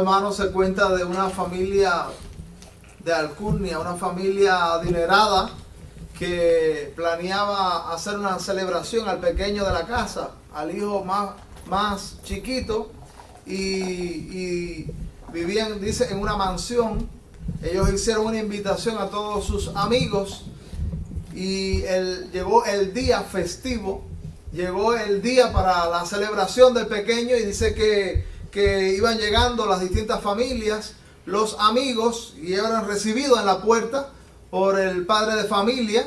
hermanos, se cuenta de una familia de alcurnia, una familia adinerada que planeaba hacer una celebración al pequeño de la casa, al hijo más chiquito, y vivían, dice, en una mansión. Ellos hicieron una invitación a todos sus amigos y llegó el día festivo, llegó el día para la celebración del pequeño, y dice que iban llegando las distintas familias, los amigos, y eran recibidos en la puerta por el padre de familia.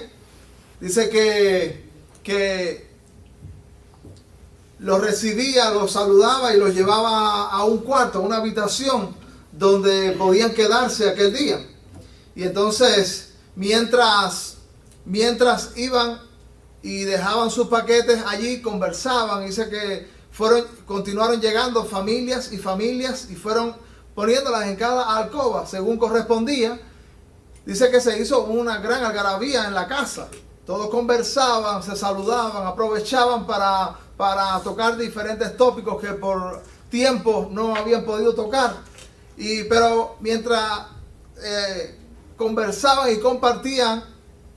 Dice que los recibía, los saludaba y los llevaba a un cuarto, a una habitación donde podían quedarse aquel día. Y entonces, mientras iban y dejaban sus paquetes allí, conversaban. Dice que continuaron llegando familias y fueron poniéndolas en cada alcoba según correspondía. Dice que se hizo una gran algarabía en la casa. Todos conversaban, se saludaban, aprovechaban para tocar diferentes tópicos que por tiempo no habían podido tocar. Pero mientras conversaban y compartían,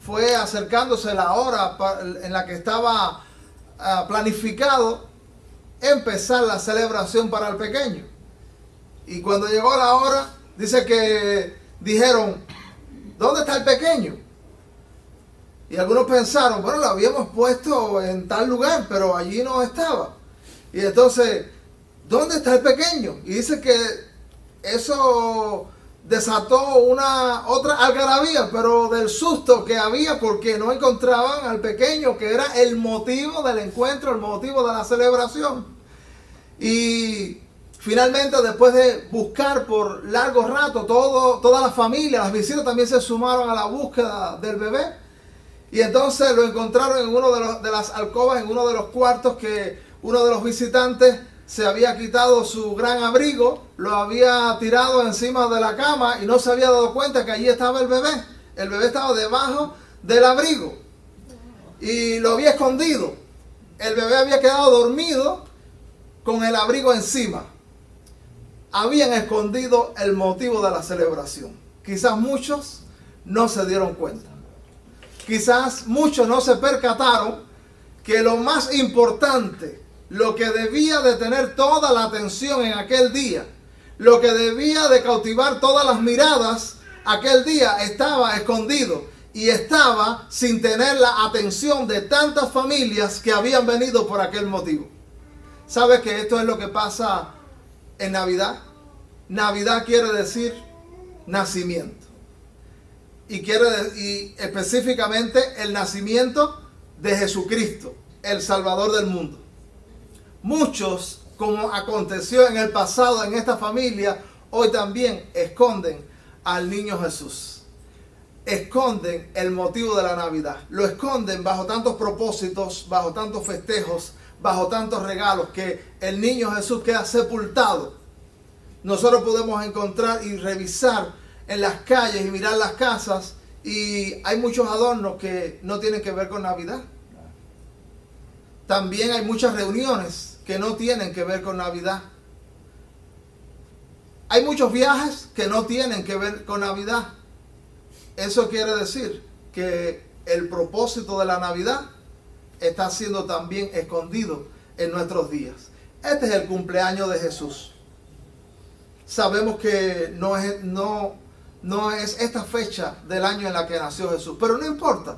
fue acercándose la hora en la que estaba planificado empezar la celebración para el pequeño. Y cuando llegó la hora, dice que dijeron: ¿dónde está el pequeño? Y algunos pensaron: bueno, lo habíamos puesto en tal lugar, pero allí no estaba. Y entonces, ¿dónde está el pequeño? Y dice que eso desató otra algarabía, pero del susto que había porque no encontraban al pequeño, que era el motivo del encuentro, el motivo de la celebración. Y finalmente, después de buscar por largo rato, toda la familia, las visitas también se sumaron a la búsqueda del bebé. Y entonces lo encontraron en uno de las alcobas, en uno de los cuartos, que uno de los visitantes se había quitado su gran abrigo, lo había tirado encima de la cama y no se había dado cuenta que allí estaba el bebé. El bebé estaba debajo del abrigo y lo había escondido. El bebé había quedado dormido con el abrigo encima. Habían escondido el motivo de la celebración. Quizás muchos no se dieron cuenta. Quizás muchos no se percataron que lo más importante, lo que debía de tener toda la atención en aquel día, lo que debía de cautivar todas las miradas aquel día, estaba escondido y estaba sin tener la atención de tantas familias que habían venido por aquel motivo. ¿Sabes que esto es lo que pasa en Navidad? Navidad quiere decir nacimiento. Y específicamente el nacimiento de Jesucristo, el Salvador del mundo. Muchos, como aconteció en el pasado en esta familia, hoy también esconden al niño Jesús. Esconden el motivo de la Navidad. Lo esconden bajo tantos propósitos, bajo tantos festejos, bajo tantos regalos, que el niño Jesús queda sepultado. Nosotros podemos encontrar y revisar en las calles y mirar las casas, y hay muchos adornos que no tienen que ver con Navidad. También hay muchas reuniones que no tienen que ver con Navidad. Hay muchos viajes que no tienen que ver con Navidad. Eso quiere decir que el propósito de la Navidad está siendo también escondido en nuestros días. Este es el cumpleaños de Jesús. Sabemos que no es esta fecha del año en la que nació Jesús, pero no importa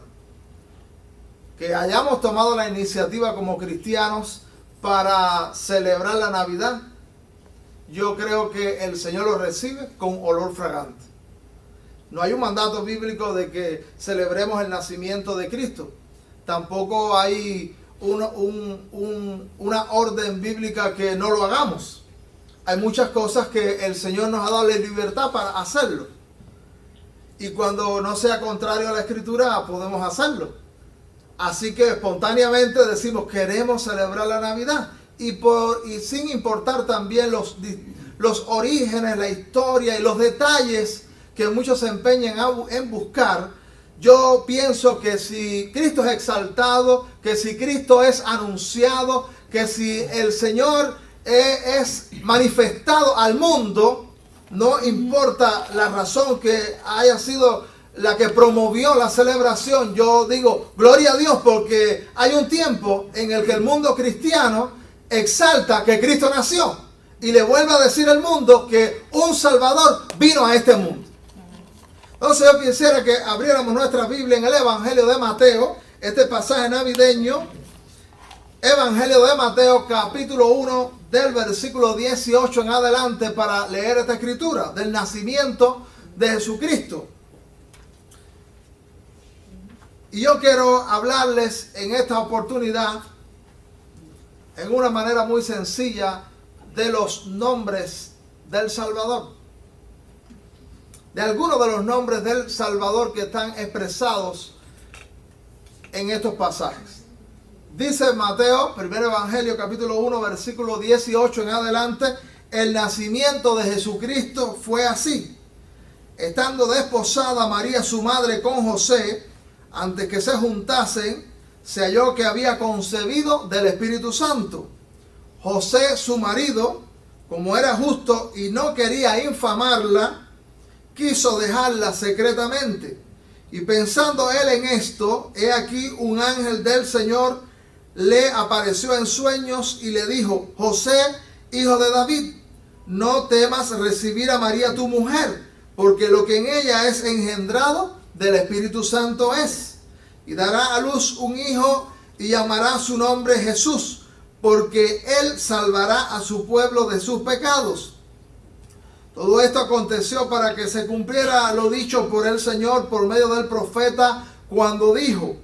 que hayamos tomado la iniciativa como cristianos para celebrar la Navidad. Yo creo que el Señor lo recibe con olor fragante. No hay un mandato bíblico de que celebremos el nacimiento de Cristo. Tampoco hay una orden bíblica que no lo hagamos. Hay muchas cosas que el Señor nos ha dado la libertad para hacerlo. Y cuando no sea contrario a la Escritura, podemos hacerlo. Así que espontáneamente decimos: queremos celebrar la Navidad. Y sin importar también los orígenes, la historia y los detalles que muchos se empeñan en buscar, yo pienso que si Cristo es exaltado, que si Cristo es anunciado, que si el Señor es manifestado al mundo, No importa la razón que haya sido la que promovió la celebración. Yo digo, gloria a Dios, porque hay un tiempo en el que el mundo cristiano exalta que Cristo nació y le vuelve a decir al mundo que un Salvador vino a este mundo. Entonces yo quisiera que abriéramos nuestra Biblia en el Evangelio de Mateo, este pasaje navideño, Evangelio de Mateo capítulo 1 del versículo 18 en adelante, para leer esta escritura del nacimiento de Jesucristo. Y yo quiero hablarles en esta oportunidad, en una manera muy sencilla, de los nombres del Salvador. De algunos de los nombres del Salvador que están expresados en estos pasajes. Dice Mateo, primer Evangelio, capítulo 1, versículo 18 en adelante: el nacimiento de Jesucristo fue así. Estando desposada María su madre con José, antes que se juntasen, se halló que había concebido del Espíritu Santo. José, su marido, como era justo y no quería infamarla, quiso dejarla secretamente. Y pensando él en esto, he aquí un ángel del Señor le apareció en sueños y le dijo: José, hijo de David, no temas recibir a María tu mujer, porque lo que en ella es engendrado del Espíritu Santo es. Y dará a luz un hijo y llamará su nombre Jesús, porque él salvará a su pueblo de sus pecados. Todo esto aconteció para que se cumpliera lo dicho por el Señor por medio del profeta, cuando dijo: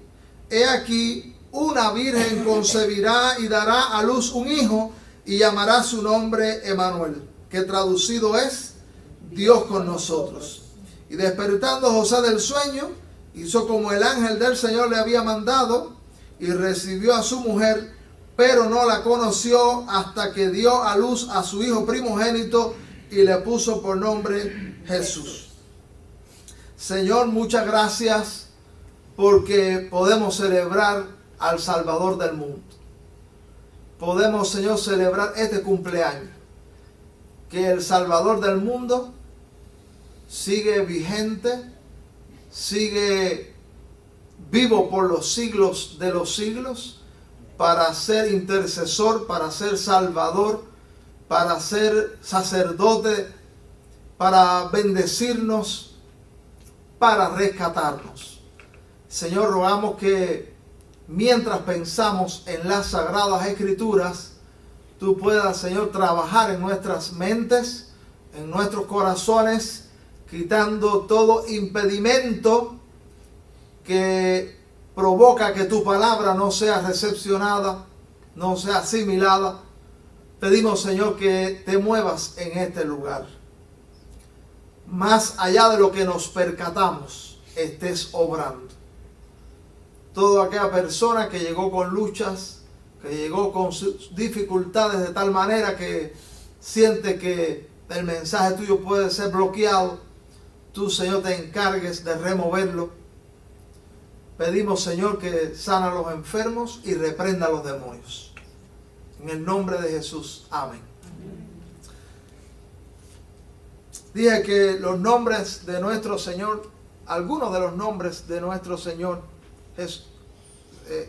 he aquí, una virgen concebirá y dará a luz un hijo y llamará su nombre Emmanuel, que traducido es Dios con nosotros. Y despertando José del sueño, hizo como el ángel del Señor le había mandado y recibió a su mujer, pero no la conoció hasta que dio a luz a su hijo primogénito y le puso por nombre Jesús. Señor, muchas gracias porque podemos celebrar al Salvador del mundo. Podemos, Señor, celebrar este cumpleaños, que el Salvador del mundo sigue vigente, sigue vivo por los siglos de los siglos, para ser intercesor, para ser salvador, para ser sacerdote, para bendecirnos, para rescatarnos. Señor, rogamos que mientras pensamos en las Sagradas Escrituras, tú puedas, Señor, trabajar en nuestras mentes, en nuestros corazones, quitando todo impedimento que provoca que tu palabra no sea recepcionada, no sea asimilada. Pedimos, Señor, que te muevas en este lugar. Más allá de lo que nos percatamos, estés obrando. Toda aquella persona que llegó con luchas, que llegó con sus dificultades de tal manera que siente que el mensaje tuyo puede ser bloqueado, tú, Señor, te encargues de removerlo. Pedimos, Señor, que sana a los enfermos y reprenda a los demonios. En el nombre de Jesús. Amén. Dije que los nombres de nuestro Señor, algunos de los nombres de nuestro Señor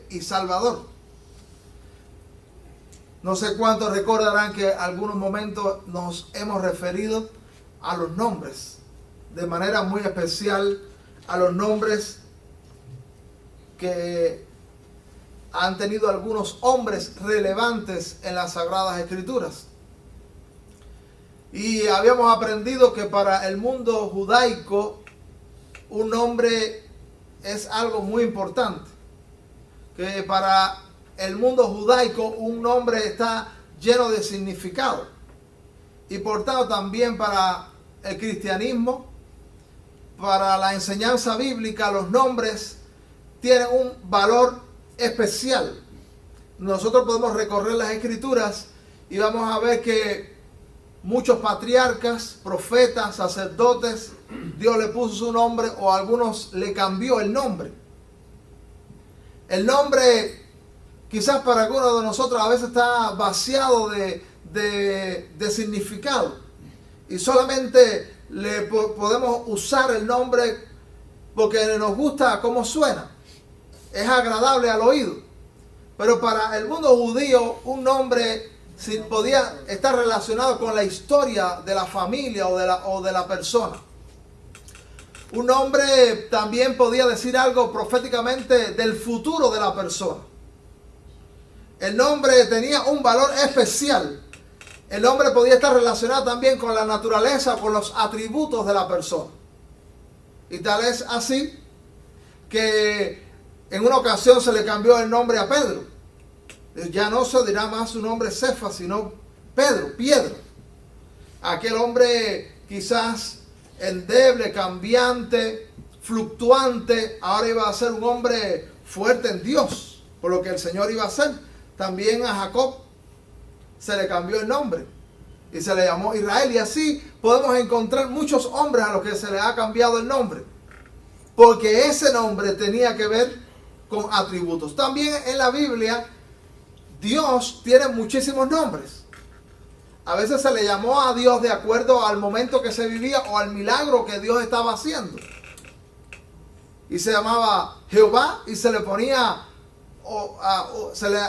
y Salvador. No sé cuántos recordarán que en algunos momentos nos hemos referido a los nombres, de manera muy especial a los nombres que han tenido algunos hombres relevantes en las Sagradas Escrituras. Y habíamos aprendido que para el mundo judaico un nombre es algo muy importante. Que para el mundo judaico un nombre está lleno de significado. Y por tanto también para el cristianismo, para la enseñanza bíblica, los nombres tienen un valor especial. Nosotros podemos recorrer las Escrituras y vamos a ver que muchos patriarcas, profetas, sacerdotes, Dios le puso su nombre o a algunos le cambió el nombre. El nombre quizás para algunos de nosotros a veces está vaciado de significado. y solamente podemos usar el nombre porque nos gusta cómo suena. Es agradable al oído. Pero para el mundo judío, un nombre podía estar relacionado con la historia de la familia o de la persona. Un nombre también podía decir algo proféticamente del futuro de la persona. El nombre tenía un valor especial. El nombre podía estar relacionado también con la naturaleza, con los atributos de la persona. Y tal es así que en una ocasión se le cambió el nombre a Pedro. Ya no se dirá más su nombre Cefas, sino Pedro, piedra. Aquel hombre quizás endeble, cambiante, fluctuante, ahora iba a ser un hombre fuerte en Dios, por lo que el Señor iba a hacer. También a Jacob se le cambió el nombre y se le llamó Israel. Y así podemos encontrar muchos hombres a los que se les ha cambiado el nombre, porque ese nombre tenía que ver con atributos. También en la Biblia Dios tiene muchísimos nombres. A veces se le llamó a Dios de acuerdo al momento que se vivía o al milagro que Dios estaba haciendo. Y se llamaba Jehová y se le ponía, se le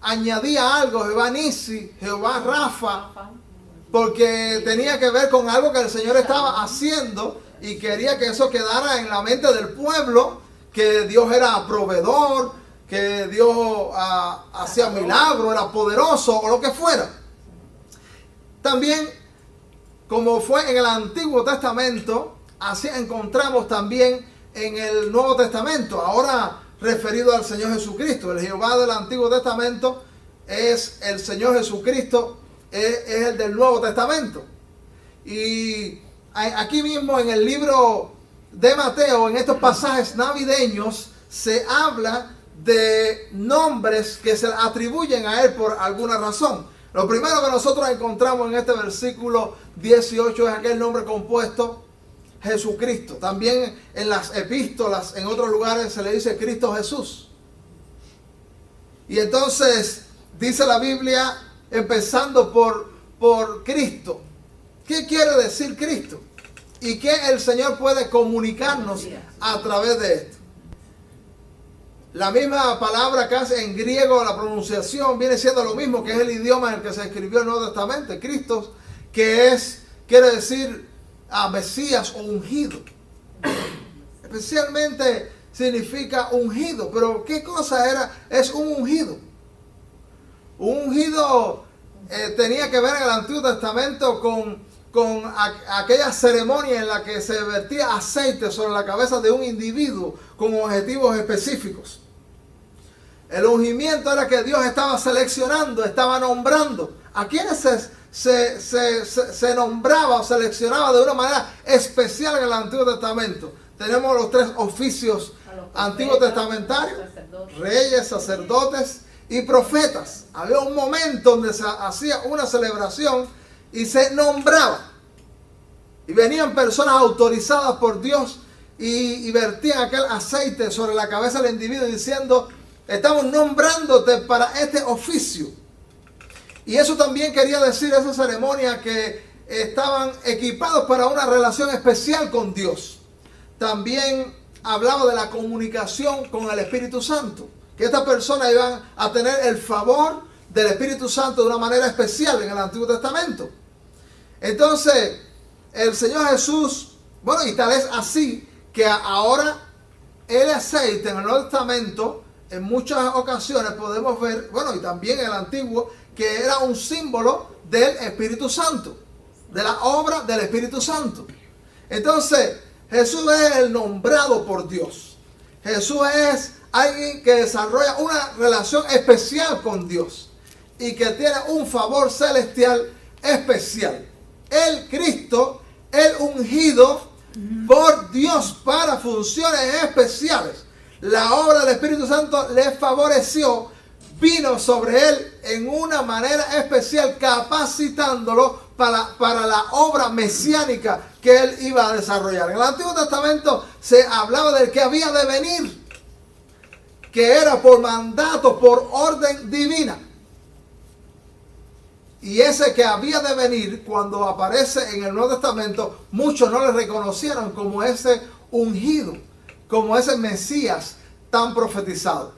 añadía algo, Jehová Nisi, Jehová Rafa, porque tenía que ver con algo que el Señor estaba haciendo y quería que eso quedara en la mente del pueblo, que Dios era proveedor, que Dios hacía milagros, era poderoso o lo que fuera. También, como fue en el Antiguo Testamento, así encontramos también en el Nuevo Testamento, ahora referido al Señor Jesucristo. El Jehová del Antiguo Testamento es el Señor Jesucristo, es el del Nuevo Testamento. Y aquí mismo en el libro de Mateo, en estos pasajes navideños, se habla de nombres que se atribuyen a él por alguna razón. Lo primero que nosotros encontramos en este versículo 18 es aquel nombre compuesto, Jesucristo. También en las epístolas, en otros lugares se le dice Cristo Jesús. Y entonces dice la Biblia, empezando por Cristo. ¿Qué quiere decir Cristo? ¿Y qué el Señor puede comunicarnos a través de esto? La misma palabra casi en griego, la pronunciación viene siendo lo mismo, que es el idioma en el que se escribió el Nuevo Testamento, Cristo, que quiere decir Mesías o ungido. Especialmente significa ungido, pero ¿qué cosa es un ungido? Un ungido tenía que ver en el Antiguo Testamento con aquella ceremonia en la que se vertía aceite sobre la cabeza de un individuo con objetivos específicos. El ungimiento era que Dios estaba seleccionando, estaba nombrando a quienes se nombraba o seleccionaba de una manera especial en el Antiguo Testamento. Tenemos los tres oficios antiguos testamentarios: reyes, sacerdotes y profetas. Había un momento donde se hacía una celebración y se nombraba. Y venían personas autorizadas por Dios y vertían aquel aceite sobre la cabeza del individuo diciendo: estamos nombrándote para este oficio. Y eso también quería decir, esa ceremonia, que estaban equipados para una relación especial con Dios. También hablaba de la comunicación con el Espíritu Santo, que estas personas iban a tener el favor del Espíritu Santo de una manera especial en el Antiguo Testamento. Entonces, el Señor Jesús, bueno, y tal es así que ahora el aceite en el Nuevo Testamento, en muchas ocasiones podemos ver, bueno, y también en el Antiguo, que era un símbolo del Espíritu Santo, de la obra del Espíritu Santo. Entonces, Jesús es el nombrado por Dios. Jesús es alguien que desarrolla una relación especial con Dios y que tiene un favor celestial especial. El Cristo, el ungido por Dios para funciones especiales. La obra del Espíritu Santo le favoreció, vino sobre él en una manera especial, capacitándolo para la obra mesiánica que él iba a desarrollar. En el Antiguo Testamento se hablaba del que había de venir, que era por mandato, por orden divina. Y ese que había de venir, cuando aparece en el Nuevo Testamento, muchos no le reconocieron como ese ungido, como ese Mesías tan profetizado.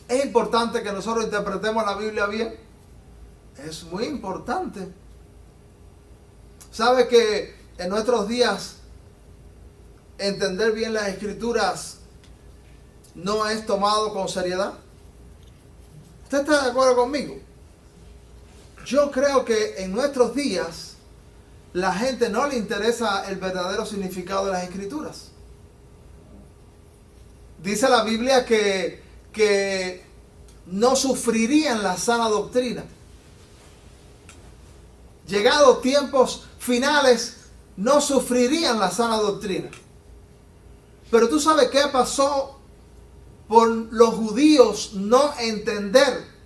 Es importante que nosotros interpretemos la Biblia bien. Es muy importante. ¿Sabe que en nuestros días entender bien las Escrituras no es tomado con seriedad? ¿Usted está de acuerdo conmigo? Yo creo que en nuestros días la gente no le interesa el verdadero significado de las Escrituras. Dice la Biblia que no sufrirían la sana doctrina. Llegados tiempos finales, no sufrirían la sana doctrina. Pero tú sabes qué pasó por los judíos no entender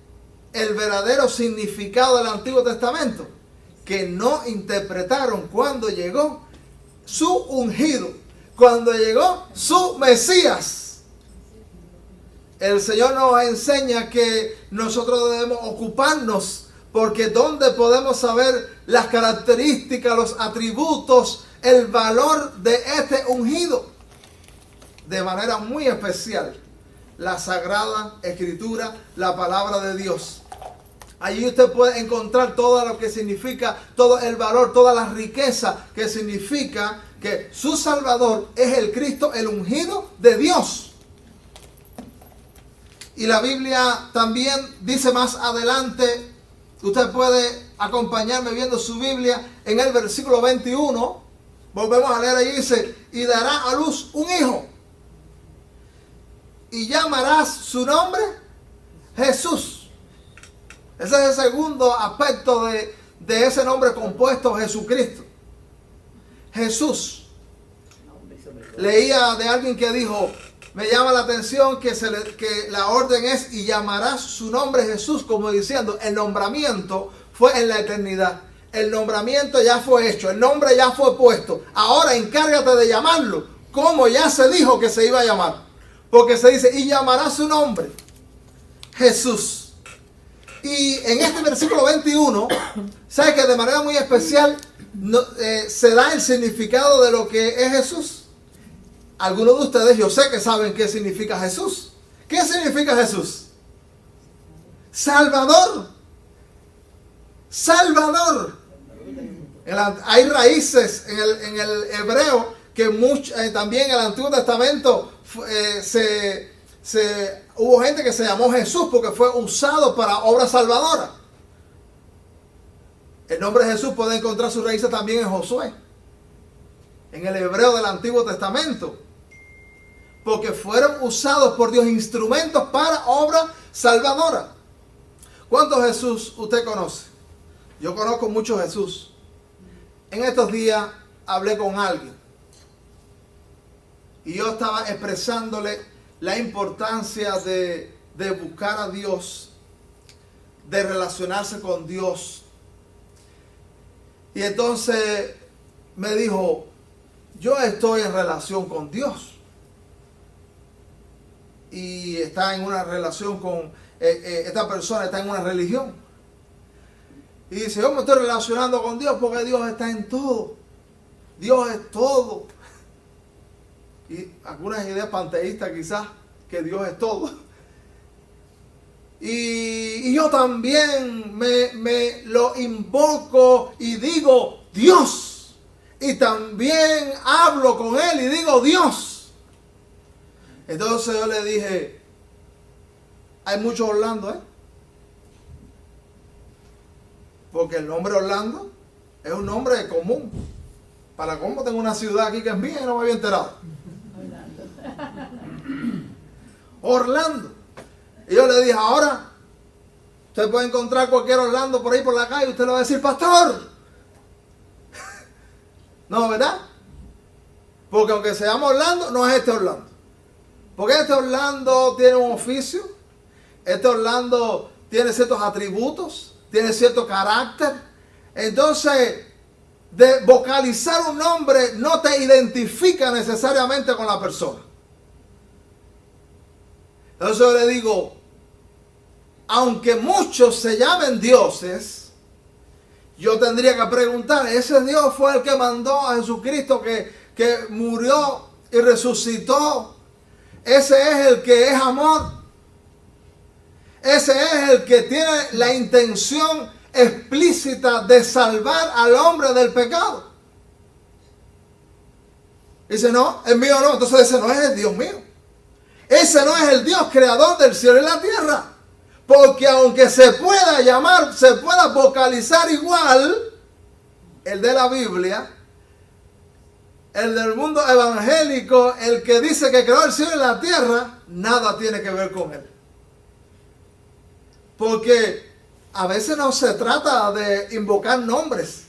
el verdadero significado del Antiguo Testamento, que no interpretaron cuando llegó su ungido, cuando llegó su Mesías. El Señor nos enseña que nosotros debemos ocuparnos, porque ¿dónde podemos saber las características, los atributos, el valor de este ungido? De manera muy especial, la Sagrada Escritura, la palabra de Dios. Allí usted puede encontrar todo lo que significa, todo el valor, toda la riqueza que significa que su Salvador es el Cristo, el ungido de Dios. Y la Biblia también dice más adelante, usted puede acompañarme viendo su Biblia en el versículo 21, volvemos a leer ahí, dice, y dará a luz un hijo, y llamarás su nombre Jesús. Ese es el segundo aspecto de ese nombre compuesto, Jesucristo. Jesús. Leía de alguien que dijo, me llama la atención que la orden es, y llamarás su nombre Jesús, como diciendo, el nombramiento fue en la eternidad. El nombramiento ya fue hecho, el nombre ya fue puesto. Ahora encárgate de llamarlo, como ya se dijo que se iba a llamar. Porque se dice, y llamará su nombre Jesús. Y en este versículo 21, ¿sabe que de manera muy especial se da el significado de lo que es Jesús? Algunos de ustedes, yo sé que saben qué significa Jesús. ¿Qué significa Jesús? Salvador. Salvador. Hay raíces en el hebreo que también en el Antiguo Testamento hubo gente que se llamó Jesús porque fue usado para obra salvadora. El nombre Jesús puede encontrar sus raíces también en Josué, en el hebreo del Antiguo Testamento, porque fueron usados por Dios, instrumentos para obra salvadora. ¿Cuántos Jesús usted conoce? Yo conozco muchos Jesús. En estos días hablé con alguien y yo estaba expresándole la importancia de buscar a Dios, de relacionarse con Dios. Y entonces me dijo, yo estoy en relación con Dios. Y está en una relación con, esta persona está en una religión. Y dice, yo me estoy relacionando con Dios porque Dios está en todo. Dios es todo. Y algunas ideas panteístas quizás, que Dios es todo. Y yo también me lo invoco y digo Dios. Y también hablo con Él y digo Dios. Entonces yo le dije, hay muchos Orlando, porque el nombre Orlando es un nombre común. Para cómo tengo una ciudad aquí que es mía y no me había enterado. Orlando. Y yo le dije, ahora usted puede encontrar cualquier Orlando por ahí por la calle y usted le va a decir, pastor. No, ¿verdad? Porque aunque se llama Orlando, no es este Orlando. Porque este Orlando tiene un oficio. Este Orlando tiene ciertos atributos, tiene cierto carácter. Entonces, de vocalizar un nombre no te identifica necesariamente con la persona. Entonces yo le digo, aunque muchos se llamen dioses, yo tendría que preguntar, ese Dios fue el que mandó a Jesucristo que murió y resucitó. Ese es el que es amor. Ese es el que tiene la intención explícita de salvar al hombre del pecado. Dice, no, el mío no. Entonces ese no es el Dios mío. Ese no es el Dios creador del cielo y la tierra. Porque aunque se pueda llamar, se pueda vocalizar igual, el de la Biblia, el del mundo evangélico, el que dice que creó el cielo y la tierra, nada tiene que ver con él. Porque a veces no se trata de invocar nombres,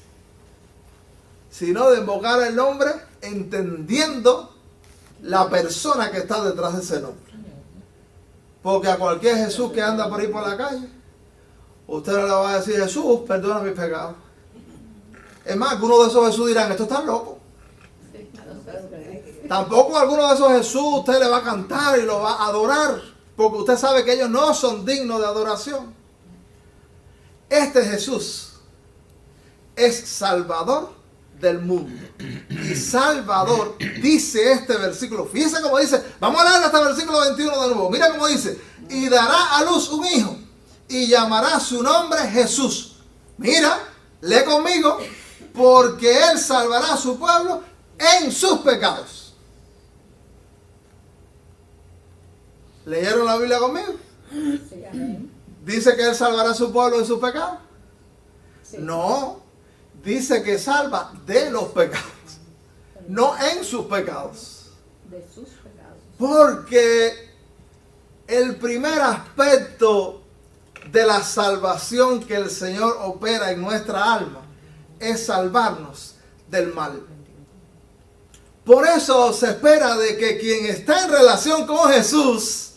sino de invocar el nombre entendiendo la persona que está detrás de ese nombre. Porque a cualquier Jesús que anda por ahí por la calle, usted no le va a decir, Jesús, perdona mis pecados. Es más, algunos de esos Jesús dirán, esto está loco. Tampoco a alguno de esos Jesús usted le va a cantar y lo va a adorar, porque usted sabe que ellos no son dignos de adoración. Este Jesús es Salvador del mundo. Y Salvador, dice este versículo, fíjense cómo dice, vamos a leer hasta el versículo 21 de nuevo, mira cómo dice, y dará a luz un hijo, y llamará su nombre Jesús. Mira, lee conmigo, porque él salvará a su pueblo en sus pecados. ¿Leyeron la Biblia conmigo? Sí, amén. ¿Dice que él salvará a su pueblo en sus pecados? Sí. No, dice que salva de los pecados, no en sus pecados. De sus pecados. Porque el primer aspecto de la salvación que el Señor opera en nuestra alma es salvarnos del mal. Por eso se espera de que quien está en relación con Jesús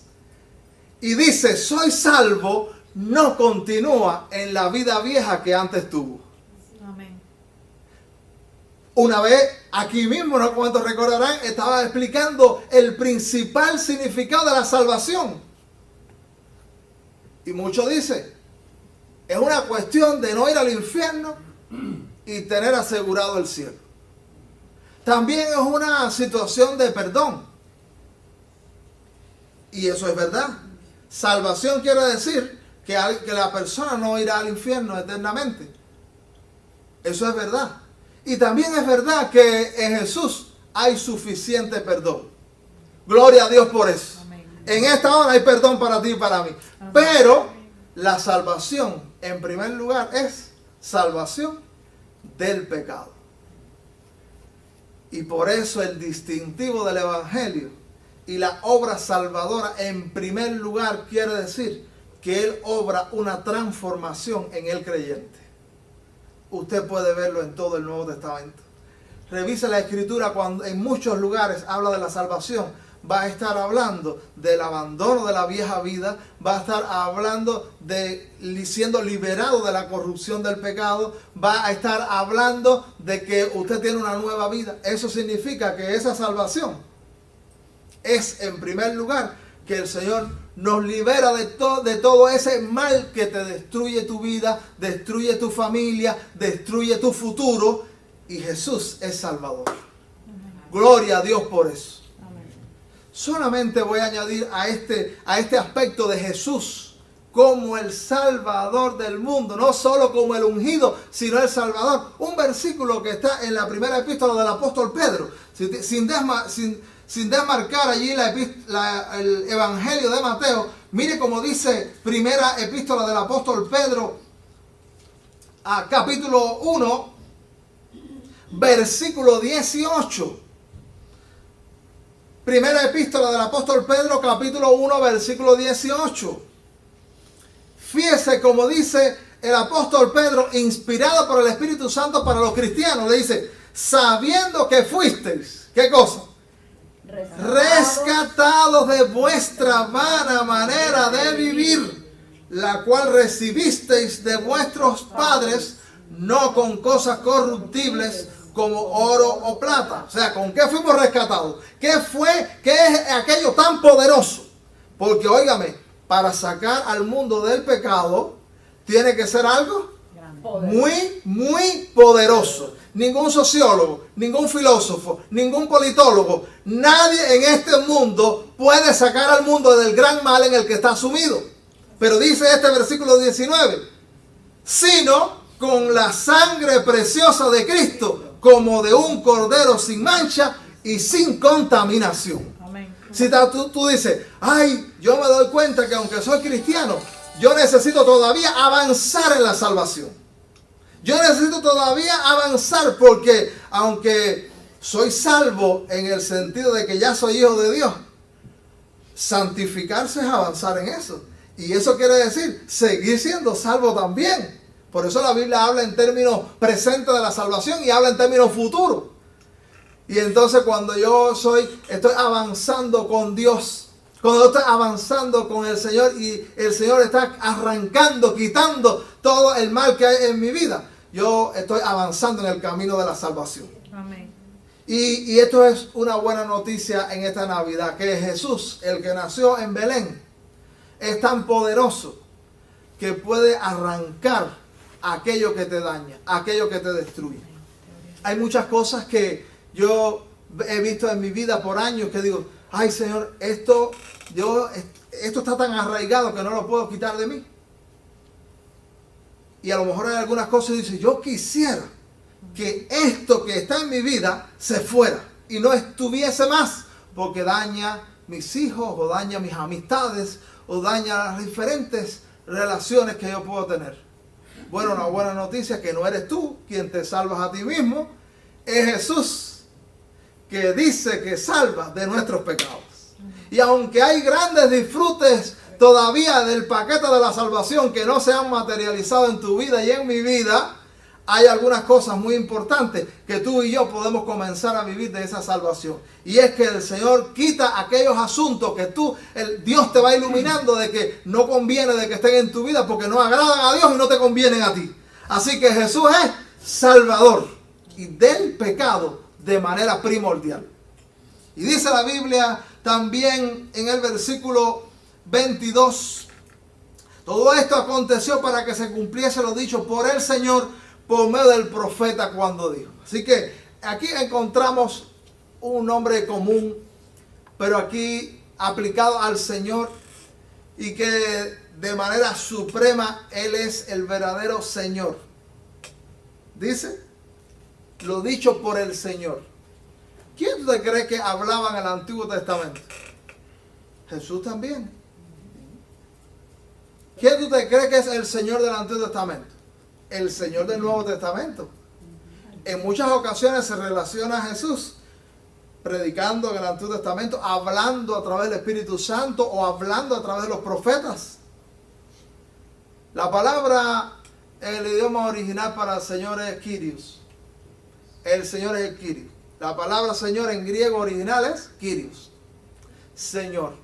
y dice soy salvo, no continúa en la vida vieja que antes tuvo. Amén. Una vez, aquí mismo, no cuántos recordarán, estaba explicando el principal significado de la salvación. Y muchos dicen, es una cuestión de no ir al infierno y tener asegurado el cielo. También es una situación de perdón. Y eso es verdad. Salvación quiere decir que la persona no irá al infierno eternamente. Eso es verdad. Y también es verdad que en Jesús hay suficiente perdón. Gloria a Dios por eso. Amén. En esta hora hay perdón para ti y para mí. Amén. Pero la salvación, en primer lugar, es salvación del pecado. Y por eso el distintivo del Evangelio y la obra salvadora, en primer lugar, quiere decir que Él obra una transformación en el creyente. Usted puede verlo en todo el Nuevo Testamento. Revise la Escritura cuando en muchos lugares habla de la salvación. Va a estar hablando del abandono de la vieja vida, va a estar hablando de siendo liberado de la corrupción del pecado, va a estar hablando de que usted tiene una nueva vida. Eso significa que esa salvación es, en primer lugar, que el Señor nos libera de todo ese mal que te destruye tu vida, destruye tu familia, destruye tu futuro, y Jesús es Salvador. Gloria a Dios por eso. Solamente voy a añadir a este aspecto de Jesús como el Salvador del mundo, no solo como el ungido, sino el Salvador. Un versículo que está en la primera epístola del apóstol Pedro, sin desmarcar allí el Evangelio de Mateo. Mire cómo dice primera epístola del apóstol Pedro, capítulo 1, versículo 18. Primera epístola del apóstol Pedro, capítulo 1, versículo 18. Fíjese como dice el apóstol Pedro, inspirado por el Espíritu Santo para los cristianos. Le dice, sabiendo que fuisteis, ¿qué cosa? Rescatados de vuestra vana manera de vivir, la cual recibisteis de vuestros padres, no con cosas corruptibles, como oro o plata. O sea, ¿con qué fuimos rescatados? ¿Qué es aquello tan poderoso? Porque, óigame, para sacar al mundo del pecado, tiene que ser algo muy poderoso. Ningún sociólogo, ningún filósofo, ningún politólogo, nadie en este mundo puede sacar al mundo del gran mal en el que está sumido. Pero dice este versículo 19, sino con la sangre preciosa de Cristo, como de un cordero sin mancha y sin contaminación. Amén. Si tú dices, ay, yo me doy cuenta que aunque soy cristiano, yo necesito todavía avanzar en la salvación. Yo necesito todavía avanzar porque aunque soy salvo en el sentido de que ya soy hijo de Dios, santificarse es avanzar en eso. Y eso quiere decir seguir siendo salvo también. Por eso la Biblia habla en términos presentes de la salvación y habla en términos futuros. Y entonces cuando estoy avanzando con Dios, cuando estoy avanzando con el Señor y el Señor está arrancando, quitando todo el mal que hay en mi vida, yo estoy avanzando en el camino de la salvación. Amén. Y esto es una buena noticia en esta Navidad, que Jesús, el que nació en Belén, es tan poderoso que puede arrancar aquello que te daña, aquello que te destruye. Hay muchas cosas que yo he visto en mi vida por años que digo, ay Señor, esto está tan arraigado que no lo puedo quitar de mí. Y a lo mejor hay algunas cosas y dice, yo quisiera que esto que está en mi vida se fuera y no estuviese más, porque daña mis hijos o daña mis amistades o daña las diferentes relaciones que yo puedo tener. Bueno, una buena noticia es que no eres tú quien te salvas a ti mismo, es Jesús que dice que salva de nuestros pecados. Y aunque hay grandes disfrutes todavía del paquete de la salvación que no se han materializado en tu vida y en mi vida, hay algunas cosas muy importantes que tú y yo podemos comenzar a vivir de esa salvación. Y es que el Señor quita aquellos asuntos que Dios te va iluminando de que no conviene de que estén en tu vida porque no agradan a Dios y no te convienen a ti. Así que Jesús es Salvador y del pecado de manera primordial. Y dice la Biblia también en el versículo 22, todo esto aconteció para que se cumpliese lo dicho por el Señor por medio del profeta cuando dijo. Así que aquí encontramos un nombre común, pero aquí aplicado al Señor y que de manera suprema Él es el verdadero Señor. Dice, lo dicho por el Señor. ¿Quién te cree que hablaba en el Antiguo Testamento? Jesús también. ¿Quién tú te crees que es el Señor del Antiguo Testamento? El Señor del Nuevo Testamento. En muchas ocasiones se relaciona a Jesús predicando en el Antiguo Testamento, hablando a través del Espíritu Santo o hablando a través de los profetas. La palabra, el idioma original para el Señor es Kyrios. El Señor es el Kyrios. La palabra Señor en griego original es Kyrios. Señor.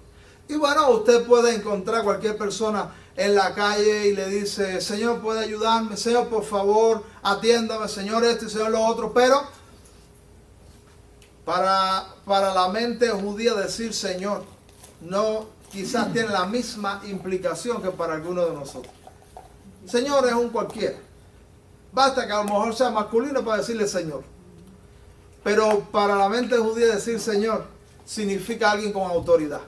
Y bueno, usted puede encontrar cualquier persona en la calle y le dice, Señor, ¿puede ayudarme? Señor, por favor, atiéndame, Señor, esto y Señor, lo otro. Pero para la mente judía decir Señor no quizás tiene la misma implicación que para algunos de nosotros. Señor es un cualquiera. Basta que a lo mejor sea masculino para decirle Señor. Pero para la mente judía decir Señor significa alguien con autoridad.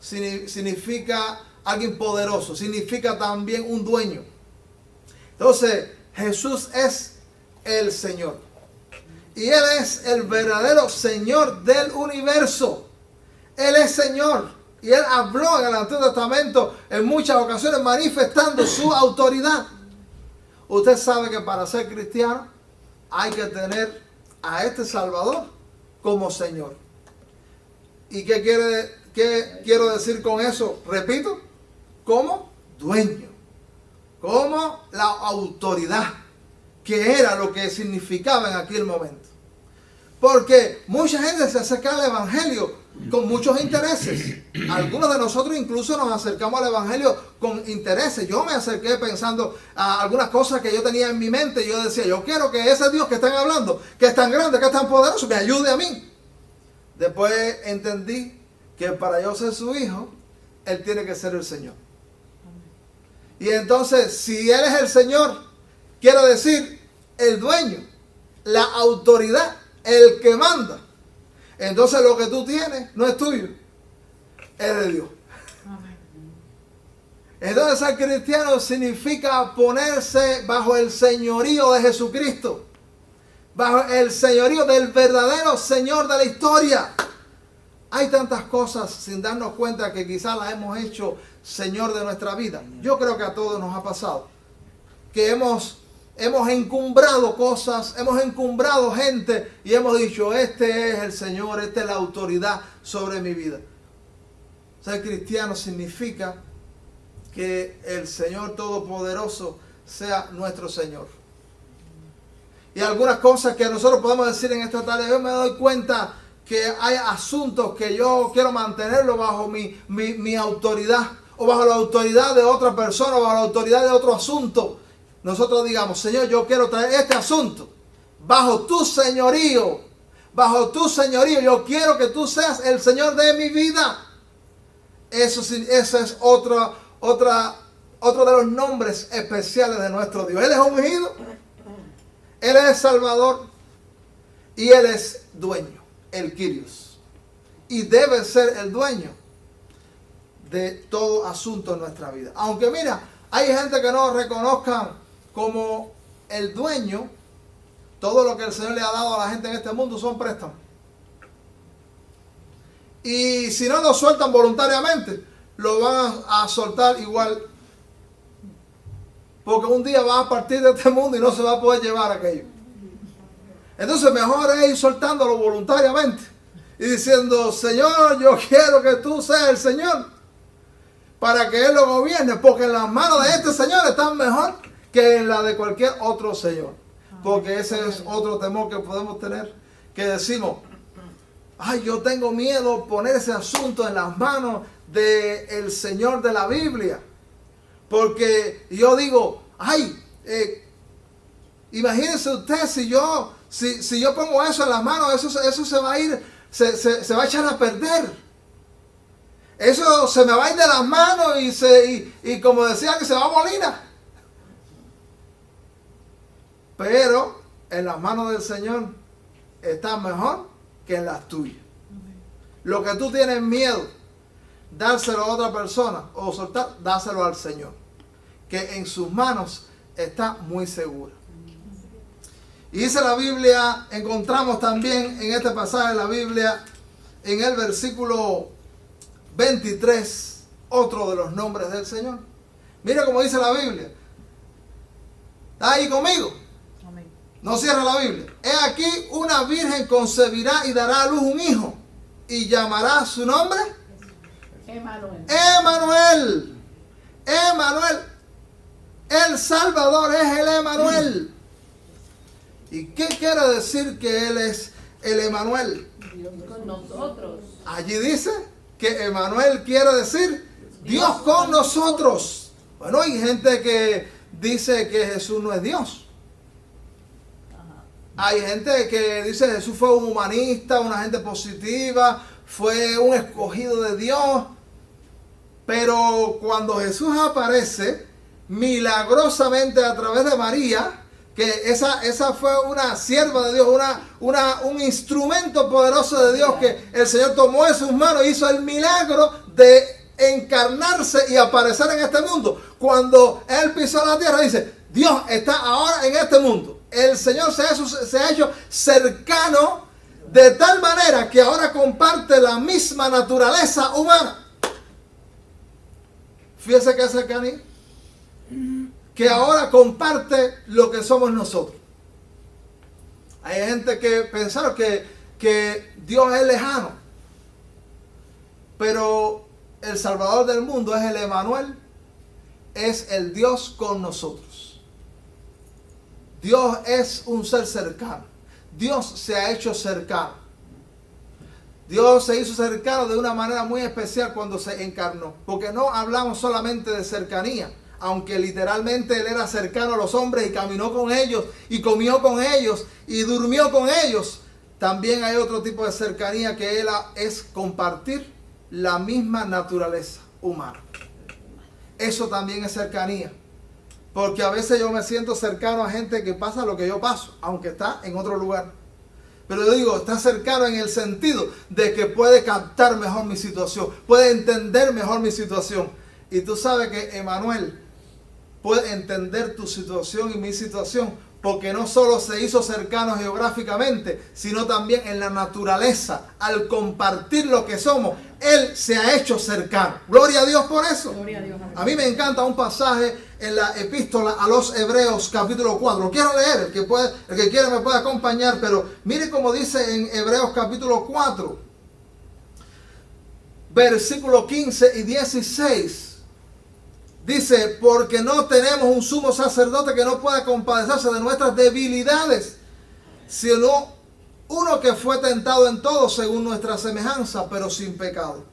Significa alguien poderoso. Significa también un dueño. Entonces Jesús es el Señor. Y Él es el verdadero Señor del universo. Él es Señor. Y Él habló en el Antiguo Testamento en muchas ocasiones manifestando su autoridad. Usted sabe que para ser cristiano hay que tener a este Salvador como Señor. ¿Y qué quiero decir con eso? Repito, como dueño, como la autoridad, que era lo que significaba en aquel momento. Porque mucha gente se acerca al Evangelio con muchos intereses. Algunos de nosotros incluso nos acercamos al Evangelio con intereses. Yo me acerqué pensando a algunas cosas que yo tenía en mi mente. Y yo decía, yo quiero que ese Dios que están hablando, que es tan grande, que es tan poderoso, me ayude a mí. Después entendí que para yo ser su hijo, Él tiene que ser el Señor. Y entonces, si Él es el Señor, quiere decir el dueño, la autoridad, el que manda. Entonces lo que tú tienes no es tuyo, es de Dios. Amén. Entonces ser cristiano significa ponerse bajo el señorío de Jesucristo, bajo el señorío del verdadero Señor de la historia. Hay tantas cosas sin darnos cuenta que quizás las hemos hecho Señor de nuestra vida. Yo creo que a todos nos ha pasado que hemos encumbrado cosas, hemos encumbrado gente y hemos dicho, este es el Señor, esta es la autoridad sobre mi vida. Ser cristiano significa que el Señor Todopoderoso sea nuestro Señor. Y algunas cosas que nosotros podemos decir en esta tarde, yo me doy cuenta que hay asuntos que yo quiero mantenerlo bajo mi autoridad, o bajo la autoridad de otra persona, o bajo la autoridad de otro asunto. Nosotros digamos, Señor, yo quiero traer este asunto bajo tu señorío, bajo tu señorío. Yo quiero que tú seas el Señor de mi vida. Ese es otro de los nombres especiales de nuestro Dios. Él es ungido, Él es Salvador y Él es dueño, el Kyrios. Y debe ser el dueño de todo asunto en nuestra vida. Aunque mira, hay gente que no reconozcan como el dueño. Todo lo que el Señor le ha dado a la gente en este mundo son préstamos. Y si no lo sueltan voluntariamente, lo van a soltar igual. Porque un día va a partir de este mundo y no se va a poder llevar aquello. Entonces mejor es ir soltándolo voluntariamente y diciendo, Señor, yo quiero que tú seas el Señor, para que Él lo gobierne, porque en las manos de este Señor están mejor que en la de cualquier otro Señor. Porque ese es otro temor que podemos tener, que decimos, ay, yo tengo miedo poner ese asunto en las manos del Señor de la Biblia. Porque yo digo, ay, imagínense usted si yo pongo eso en las manos, eso se va a ir, se va a echar a perder. Eso se me va a ir de las manos y como decía, que se va a molinar. Pero en las manos del Señor está mejor que en las tuyas. Lo que tú tienes miedo, dárselo a otra persona o soltar, dáselo al Señor, que en sus manos está muy seguro. Y dice la Biblia, encontramos también en este pasaje de la Biblia, en el versículo 23, otro de los nombres del Señor. Mira cómo dice la Biblia. ¿Está ahí conmigo? Amén. No cierra la Biblia. He aquí, una virgen concebirá y dará a luz un hijo, y llamará su nombre Emmanuel. Emmanuel. Emmanuel. El Salvador es el Emmanuel. ¿Y qué quiere decir que Él es el Emmanuel? Dios con nosotros. Allí dice que Emmanuel quiere decir Dios con nosotros. Bueno, hay gente que dice que Jesús no es Dios. Hay gente que dice que Jesús fue un humanista, una gente positiva, fue un escogido de Dios. Pero cuando Jesús aparece milagrosamente a través de María, que esa fue una sierva de Dios, un instrumento poderoso de Dios, que el Señor tomó en sus manos e hizo el milagro de encarnarse y aparecer en este mundo. Cuando Él pisó la tierra, dice, Dios está ahora en este mundo. El Señor se ha hecho cercano de tal manera que ahora comparte la misma naturaleza humana. Fíjese que cercanía, que ahora comparte lo que somos nosotros. Hay gente que pensaron que Dios es lejano, pero el Salvador del mundo es el Emmanuel, es el Dios con nosotros. Dios es un ser cercano. Dios se ha hecho cercano. Dios se hizo cercano de una manera muy especial cuando se encarnó, porque no hablamos solamente de cercanía, aunque literalmente Él era cercano a los hombres y caminó con ellos y comió con ellos y durmió con ellos. También hay otro tipo de cercanía que Él es compartir la misma naturaleza humana. Eso también es cercanía. Porque a veces yo me siento cercano a gente que pasa lo que yo paso, aunque está en otro lugar. Pero yo digo, está cercano en el sentido de que puede captar mejor mi situación, puede entender mejor mi situación. Y tú sabes que Emmanuel puede entender tu situación y mi situación, porque no solo se hizo cercano geográficamente, sino también en la naturaleza. Al compartir lo que somos, Él se ha hecho cercano. Gloria a Dios por eso. Gloria a Dios. A mí me encanta un pasaje en la epístola a los Hebreos capítulo 4. Lo quiero leer, el que quiera me puede acompañar, pero mire cómo dice en Hebreos capítulo 4, versículo 15 y 16. Dice, porque no tenemos un sumo sacerdote que no pueda compadecerse de nuestras debilidades, sino uno que fue tentado en todo según nuestra semejanza, pero sin pecado.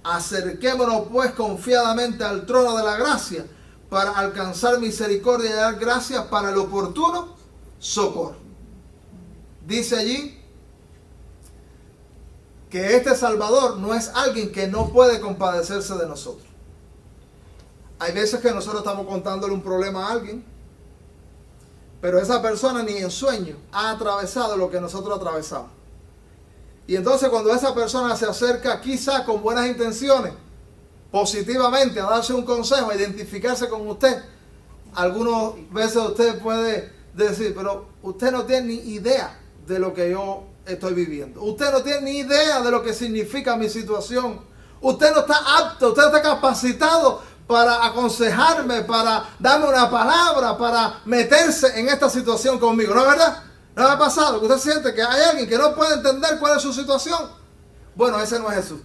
Acerquémonos pues confiadamente al trono de la gracia para alcanzar misericordia y dar gracias para el oportuno socorro. Dice allí que este Salvador no es alguien que no puede compadecerse de nosotros. Hay veces que nosotros estamos contándole un problema a alguien, pero esa persona ni en sueño ha atravesado lo que nosotros atravesamos. Y entonces cuando esa persona se acerca, quizá con buenas intenciones, positivamente, a darse un consejo, a identificarse con usted, algunas veces usted puede decir, pero usted no tiene ni idea de lo que yo estoy viviendo. Usted no tiene ni idea de lo que significa mi situación. Usted no está apto, usted no está capacitado para aconsejarme, para darme una palabra, para meterse en esta situación conmigo. ¿No es verdad? ¿No me ha pasado que usted siente que hay alguien que no puede entender cuál es su situación? Bueno, ese no es Jesús.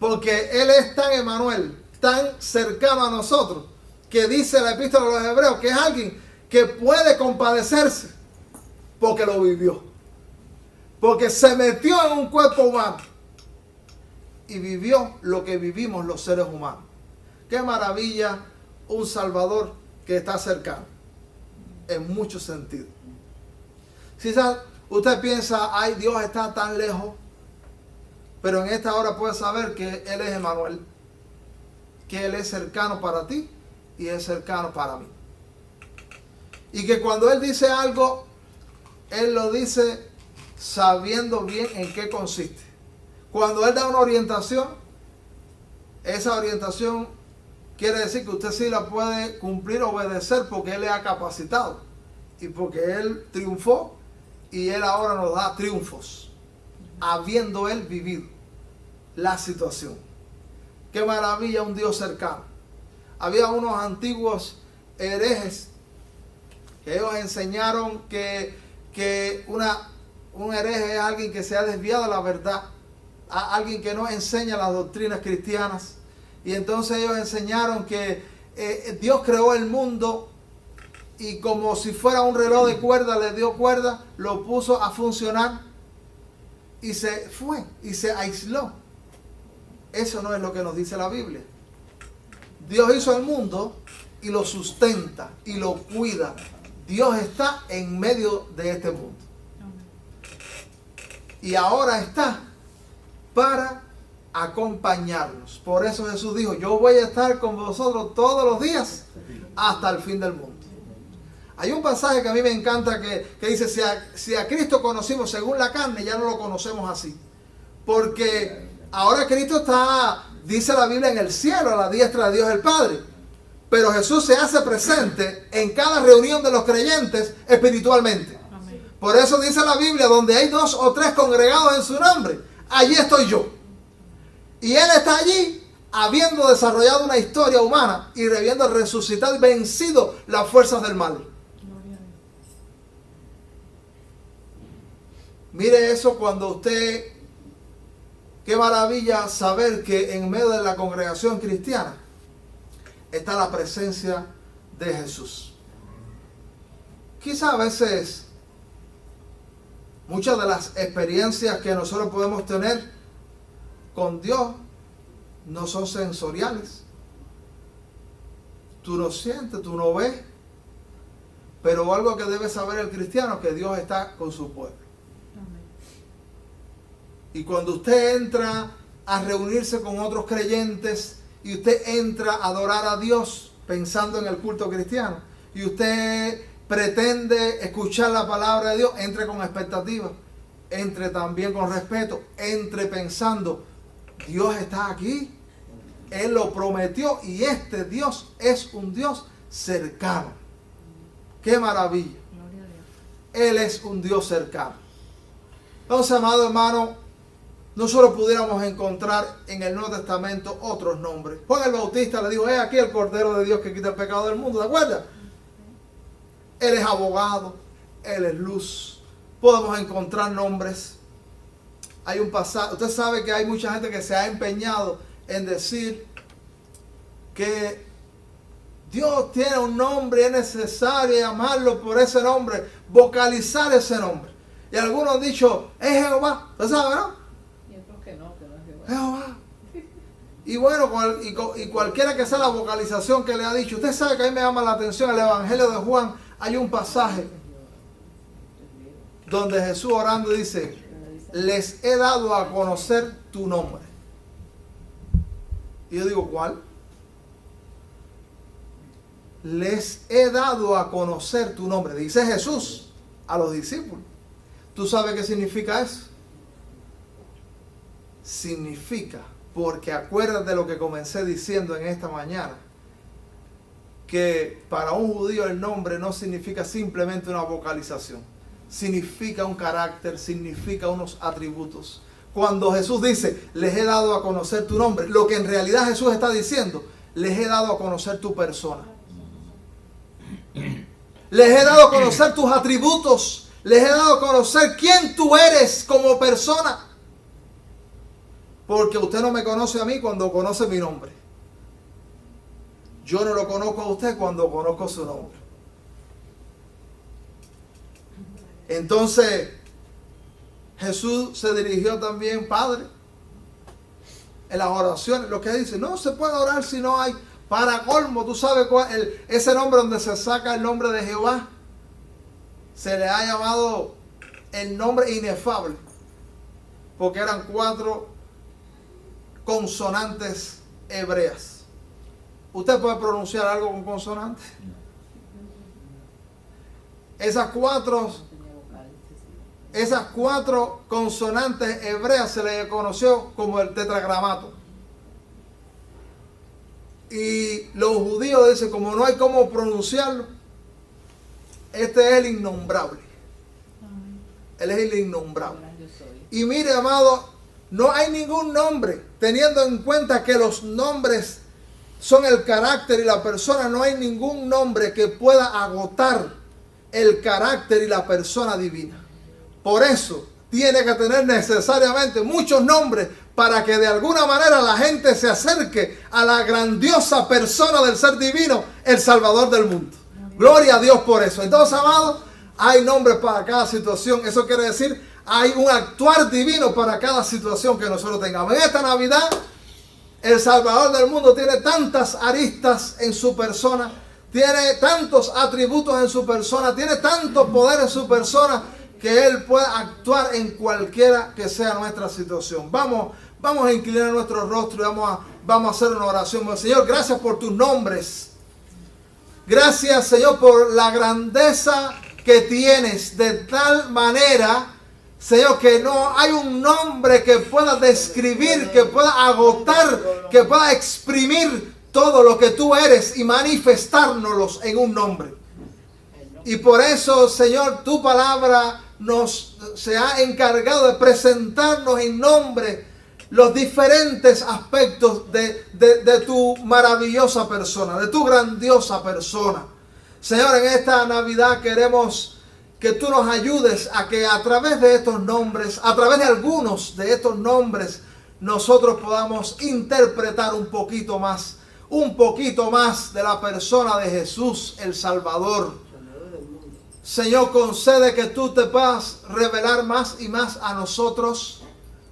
Porque Él es tan Emmanuel, tan cercano a nosotros, que dice la epístola de los Hebreos que es alguien que puede compadecerse porque lo vivió. Porque se metió en un cuerpo humano y vivió lo que vivimos los seres humanos. Qué maravilla un Salvador que está cercano en muchos sentidos. Quizás usted piensa, ay, Dios está tan lejos, pero en esta hora puede saber que Él es Emmanuel, que Él es cercano para ti y es cercano para mí. Y que cuando Él dice algo, Él lo dice sabiendo bien en qué consiste. Cuando Él da una orientación, esa orientación quiere decir que usted sí la puede cumplir, obedecer, porque Él le ha capacitado y porque Él triunfó y Él ahora nos da triunfos, habiendo Él vivido la situación. Qué maravilla un Dios cercano. Había unos antiguos herejes que ellos enseñaron que un hereje es alguien que se ha desviado de la verdad, alguien que no enseña las doctrinas cristianas. Y entonces ellos enseñaron que Dios creó el mundo y como si fuera un reloj de cuerda, le dio cuerda, lo puso a funcionar y se fue y se aisló. Eso no es lo que nos dice la Biblia. Dios hizo el mundo y lo sustenta y lo cuida. Dios está en medio de este mundo. Y ahora está para acompañarnos. Por eso Jesús dijo, yo voy a estar con vosotros todos los días hasta el fin del mundo. Hay un pasaje que a mí me encanta que dice, si a Cristo conocimos según la carne, ya no lo conocemos así. Porque ahora Cristo está, dice la Biblia, en el cielo, a la diestra de Dios el Padre. Pero Jesús se hace presente en cada reunión de los creyentes espiritualmente. Amén. Por eso dice la Biblia, donde hay 2 o 3 congregados en su nombre, allí estoy yo. Y Él está allí, habiendo desarrollado una historia humana y habiendo resucitado y vencido las fuerzas del mal. Mire eso cuando usted, qué maravilla saber que en medio de la congregación cristiana está la presencia de Jesús. Quizá a veces muchas de las experiencias que nosotros podemos tener con Dios no son sensoriales. Tú no sientes, tú no ves, pero algo que debe saber el cristiano es que Dios está con su pueblo. Y cuando usted entra a reunirse con otros creyentes y usted entra a adorar a Dios pensando en el culto cristiano, y usted pretende escuchar la palabra de Dios, entre con expectativa, entre también con respeto, entre pensando, Dios está aquí, Él lo prometió y este Dios es un Dios cercano. ¡Qué maravilla! Gloria a Dios. Él es un Dios cercano. Entonces, amado hermano, nosotros pudiéramos encontrar en el Nuevo Testamento otros nombres. Juan el Bautista le dijo, aquí el Cordero de Dios que quita el pecado del mundo, ¿de acuerdo? Él es abogado, Él es luz. Podemos encontrar nombres. Hay un pasaje, usted sabe que hay mucha gente que se ha empeñado en decir que Dios tiene un nombre, es necesario llamarlo por ese nombre, vocalizar ese nombre. Y algunos han dicho, es Jehová, ¿usted sabe, no? Y otros que no es Jehová. Jehová. Y bueno, y cualquiera que sea la vocalización que le ha dicho, usted sabe que a mí me llama la atención el Evangelio de Juan, hay un pasaje donde Jesús orando dice, les he dado a conocer tu nombre. Y yo digo, ¿cuál? Les he dado a conocer tu nombre. Dice Jesús a los discípulos. ¿Tú sabes qué significa eso? Significa, porque acuérdate de lo que comencé diciendo en esta mañana, que para un judío el nombre no significa simplemente una vocalización. Significa un carácter, significa unos atributos. Cuando Jesús dice, les he dado a conocer tu nombre, lo que en realidad Jesús está diciendo, les he dado a conocer tu persona. Les he dado a conocer tus atributos. Les he dado a conocer quién tú eres como persona. Porque usted no me conoce a mí cuando conoce mi nombre. Yo no lo conozco a usted cuando conozco su nombre. Entonces, Jesús se dirigió también, Padre, en las oraciones, lo que dice, no se puede orar si no hay, para colmo, tú sabes cuál, ese nombre donde se saca el nombre de Jehová, se le ha llamado el nombre inefable, porque eran 4 consonantes hebreas. ¿Usted puede pronunciar algo con consonantes? Esas 4 consonantes hebreas se le conoció como el tetragramato. Y los judíos dicen, como no hay cómo pronunciarlo, este es el innombrable. Él es el innombrable. Y mire, amado, no hay ningún nombre, teniendo en cuenta que los nombres son el carácter y la persona, no hay ningún nombre que pueda agotar el carácter y la persona divina. Por eso tiene que tener necesariamente muchos nombres para que de alguna manera la gente se acerque a la grandiosa persona del ser divino, el Salvador del mundo. Gloria a Dios por eso. Entonces, amados, hay nombres para cada situación. Eso quiere decir, hay un actuar divino para cada situación que nosotros tengamos. En esta Navidad, el Salvador del mundo tiene tantas aristas en su persona, tiene tantos atributos en su persona, tiene tanto poder en su persona, que Él pueda actuar en cualquiera que sea nuestra situación. Vamos a inclinar nuestro rostro y vamos a hacer una oración. Señor, gracias por tus nombres. Gracias, Señor, por la grandeza que tienes, de tal manera, Señor, que no hay un nombre que pueda describir, que pueda agotar, que pueda exprimir todo lo que tú eres y manifestárnoslos en un nombre. Y por eso, Señor, tu palabra se ha encargado de presentarnos en nombre los diferentes aspectos de tu maravillosa persona, de tu grandiosa persona. Señor, en esta Navidad queremos que tú nos ayudes a que a través de estos nombres, a través de algunos de estos nombres, nosotros podamos interpretar un poquito más de la persona de Jesús, el Salvador. Señor, concede que tú te puedas revelar más y más a nosotros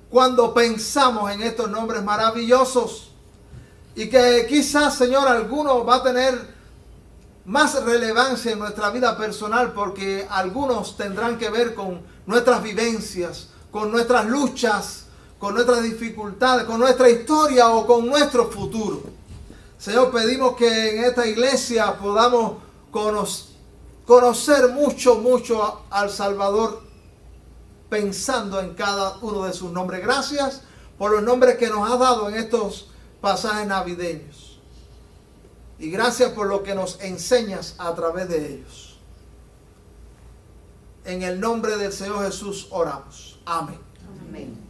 cuando pensamos en estos nombres maravillosos. Y que quizás, Señor, alguno va a tener más relevancia en nuestra vida personal, porque algunos tendrán que ver con nuestras vivencias, con nuestras luchas, con nuestras dificultades, con nuestra historia o con nuestro futuro. Señor, pedimos que en esta iglesia podamos conocer mucho al Salvador, pensando en cada uno de sus nombres. Gracias por los nombres que nos has dado en estos pasajes navideños. Y gracias por lo que nos enseñas a través de ellos. En el nombre del Señor Jesús oramos. Amén. Amén.